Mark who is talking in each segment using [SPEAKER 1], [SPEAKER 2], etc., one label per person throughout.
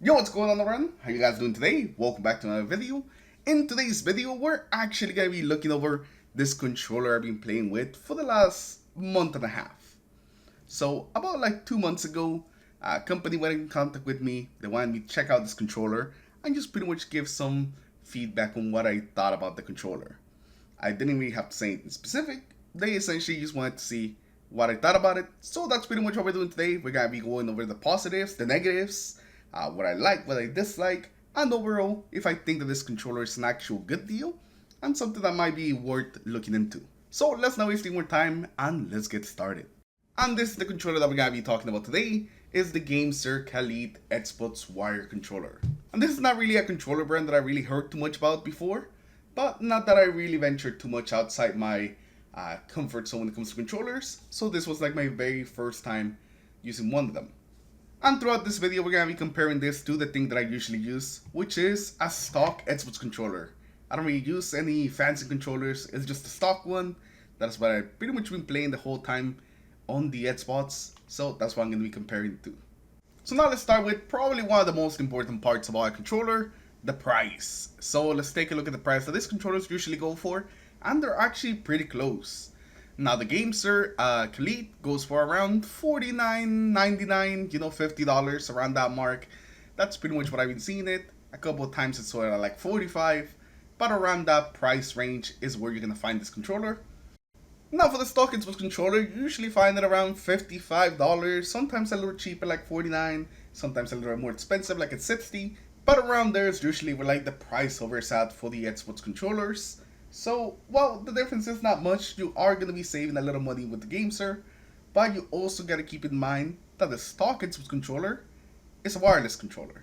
[SPEAKER 1] Yo, what's going on everyone? How you guys doing today? Welcome back to another video. In today's video, we're actually going to be looking over this controller I've been playing with for the last month and a half. So about like 2 months ago, a company went in contact with me. They wanted me to check out this controller and just pretty much give some feedback on what I thought about the controller. I didn't really have to say anything specific. They essentially just wanted to see what I thought about it. So that's pretty much what we're doing today. We're going to be going over the positives, the negatives, what I like, what I dislike, and overall, if I think that this controller is an actual good deal and something that might be worth looking into. So let's not waste any more time and let's get started. And this is the controller that we're going to be talking about today, is the GameSir Kaleid Wired Controller. And this is not really a controller brand that I really heard too much about before, but not that I really ventured too much outside my comfort zone when it comes to controllers, so this was like my very first time using one of them. And throughout this video, we're going to be comparing this to the thing that I usually use, which is a stock Xbox controller. I don't really use any fancy controllers, it's just a stock one. That's what I've pretty much been playing the whole time on the Xbox, so that's what I'm going to be comparing it to. So now let's start with probably one of the most important parts about a controller, the price. So let's take a look at the price that these controllers usually go for, and they're actually pretty close. Now the GameSir Kaleid goes for around $49.99, $50 around that mark. That's pretty much what I've been seeing it. A couple of times it's sold at like $45, but around that price range is where you're gonna find this controller. Now for the stock Xbox controller, you usually find it around $55, sometimes a little cheaper like $49, sometimes a little more expensive like it's $60, but around there is usually where like the price over is at for the Xbox controllers. So, while the difference is not much, you are going to be saving a little money with the GameSir, but you also got to keep in mind that the stock Xbox controller is a wireless controller,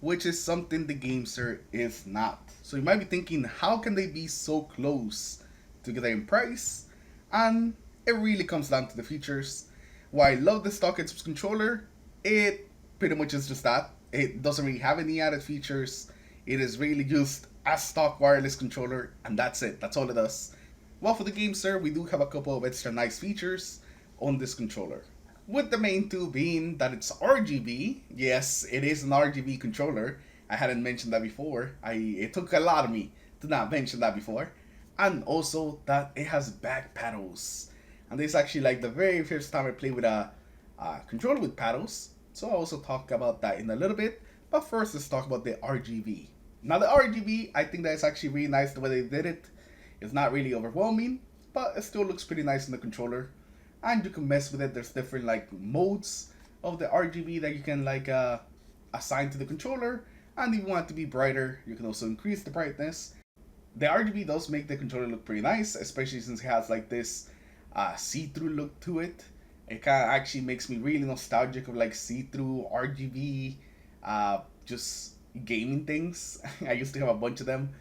[SPEAKER 1] which is something the GameSir is not. So you might be thinking, how can they be so close together in price? And it really comes down to the features. While I love the stock Xbox controller, it pretty much is just that. It doesn't really have any added features. It is really just a stock wireless controller, and that's it. That's all it does. Well, for the GameSir, we do have a couple of extra nice features on this controller, with the main two being that it's RGB. Yes, it is an RGB controller. I hadn't mentioned that before. It took a lot of me to not mention that before. And also that it has back paddles. And this is actually like the very first time I played with a controller with paddles. So I'll also talk about that in a little bit. But first, let's talk about the RGB. Now the RGB, I think that it's actually really nice the way they did it. It's not really overwhelming, but it still looks pretty nice in the controller. And you can mess with it. There's different like modes of the RGB that you can like assign to the controller. And if you want it to be brighter, you can also increase the brightness. The RGB does make the controller look pretty nice, especially since it has like this see-through look to it. It kind of actually makes me really nostalgic of like see-through RGB just gaming things. I used to have a bunch of them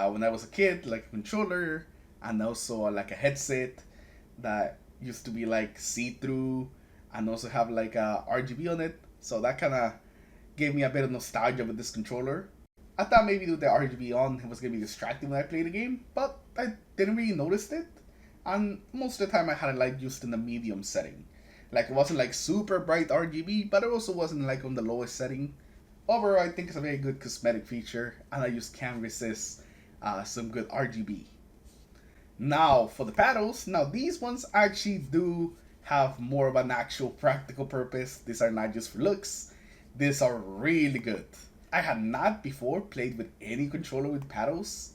[SPEAKER 1] when I was a kid, like a controller and also like a headset that used to be like see-through and also have like a RGB on it. So that kind of gave me a bit of nostalgia with this controller. I thought maybe with the RGB on it was going to be distracting when I played the game, but I didn't really notice it. And most of the time I had it like just in the medium setting. Like it wasn't like super bright RGB, but it also wasn't like on the lowest setting. Overall, I think it's a very good cosmetic feature, and I just can't resist some good RGB. Now, for the paddles, now these ones actually do have more of an actual practical purpose. These are not just for looks. These are really good. I had not before played with any controller with paddles,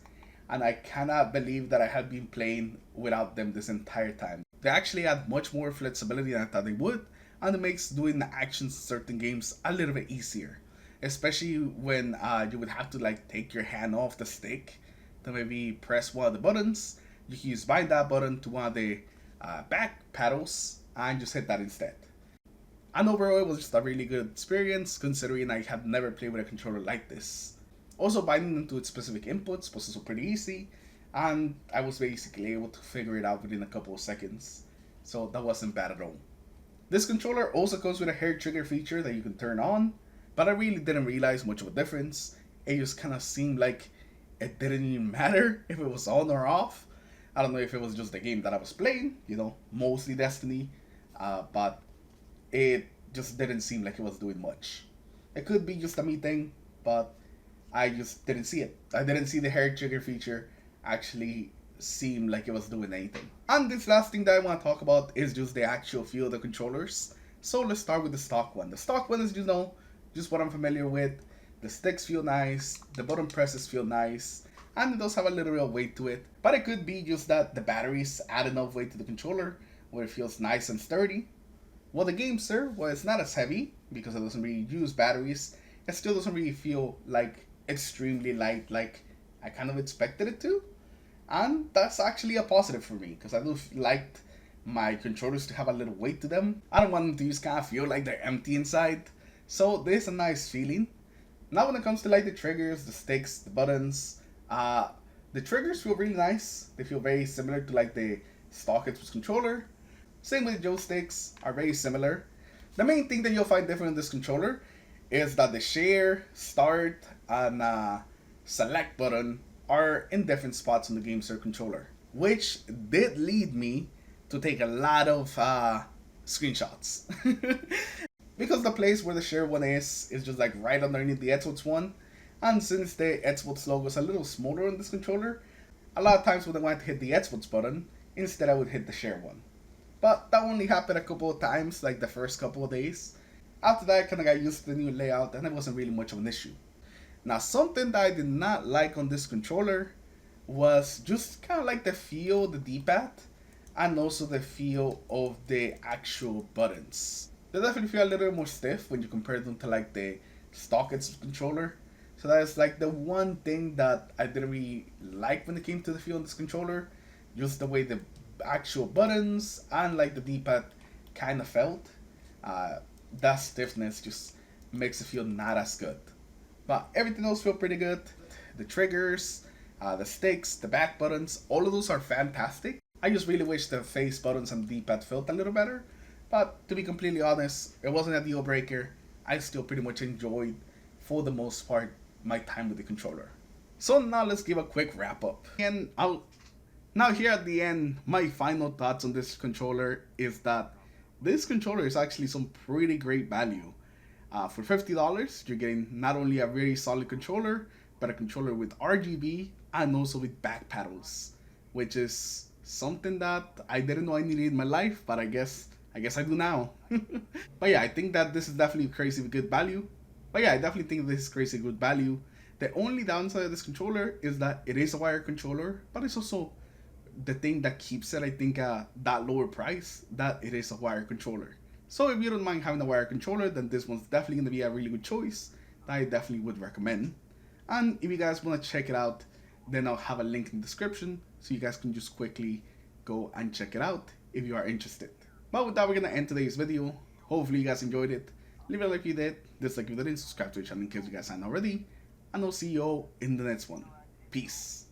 [SPEAKER 1] and I cannot believe that I had been playing without them this entire time. They actually add much more flexibility than I thought they would, and it makes doing the actions in certain games a little bit easier. Especially when you would have to like take your hand off the stick to maybe press one of the buttons. You can use bind that button to one of the back paddles and just hit that instead. And overall, it was just a really good experience considering I had never played with a controller like this. Also, binding them to its specific inputs was also pretty easy, and I was basically able to figure it out within a couple of seconds. So that wasn't bad at all. This controller also comes with a hair trigger feature that you can turn on, but I really didn't realize much of a difference. It just kind of seemed like it didn't even matter if it was on or off. I don't know if it was just the game that I was playing, mostly Destiny, but it just didn't seem like it was doing much. It could be just a me thing, but I just didn't see it. I didn't see the hair trigger feature actually seem like it was doing anything. And this last thing that I want to talk about is just the actual feel of the controllers. So let's start with the stock one. The stock one is, just what I'm familiar with. The sticks feel nice, the button presses feel nice, and it does have a little bit of weight to it. But it could be just that the batteries add enough weight to the controller where it feels nice and sturdy. Well, the GameSir, well, it's not as heavy because it doesn't really use batteries. It still doesn't really feel like extremely light like I kind of expected it to. And that's actually a positive for me because I do like my controllers to have a little weight to them. I don't want them to just kind of feel like they're empty inside. So there's a nice feeling. Now when it comes to like the triggers, the sticks, the buttons, the triggers feel really nice. They feel very similar to like the stock Xbox controller. Same with the joysticks, are very similar. The main thing that you'll find different in this controller is that the share, start, and select button are in different spots on the GameSir controller, which did lead me to take a lot of screenshots. Because the place where the share one is just like right underneath the Xbox one, and since the Xbox logo is a little smaller on this controller, a lot of times when I want to hit the Xbox button, instead I would hit the share one. But that only happened a couple of times, like the first couple of days. After that, I kind of got used to the new layout, and it wasn't really much of an issue. Now, something that I did not like on this controller was just kind of like the feel of the D-pad, and also the feel of the actual buttons. They definitely feel a little bit more stiff when you compare them to like the stock Xbox controller. So that's like the one thing that I didn't really like when it came to the feel of this controller. Just the way the actual buttons and like the D-pad kind of felt. Uh, that stiffness just makes it feel not as good. But everything else feel pretty good. The triggers, the sticks, the back buttons, all of those are fantastic. I just really wish the face buttons and D-pad felt a little better. But to be completely honest, it wasn't a deal breaker. I still pretty much enjoyed, for the most part, my time with the controller. So now let's give a quick wrap up. And now here at the end, my final thoughts on this controller is that this controller is actually some pretty great value. For $50, you're getting not only a very solid controller, but a controller with RGB and also with back paddles, which is something that I didn't know I needed in my life, but I guess I do now. But yeah, I think that this is definitely crazy good value. But yeah, I definitely think this is crazy good value. The only downside of this controller is that it is a wired controller, but it's also the thing that keeps it, I think, that lower price, that it is a wired controller. So if you don't mind having a wired controller, then this one's definitely going to be a really good choice that I definitely would recommend. And if you guys want to check it out, then I'll have a link in the description so you guys can just quickly go and check it out if you are interested. But with that, we're going to end today's video. Hopefully you guys enjoyed it. Leave a like if you did, dislike if you didn't, subscribe to the channel in case you guys haven't already, and I'll see you all in the next one. Peace.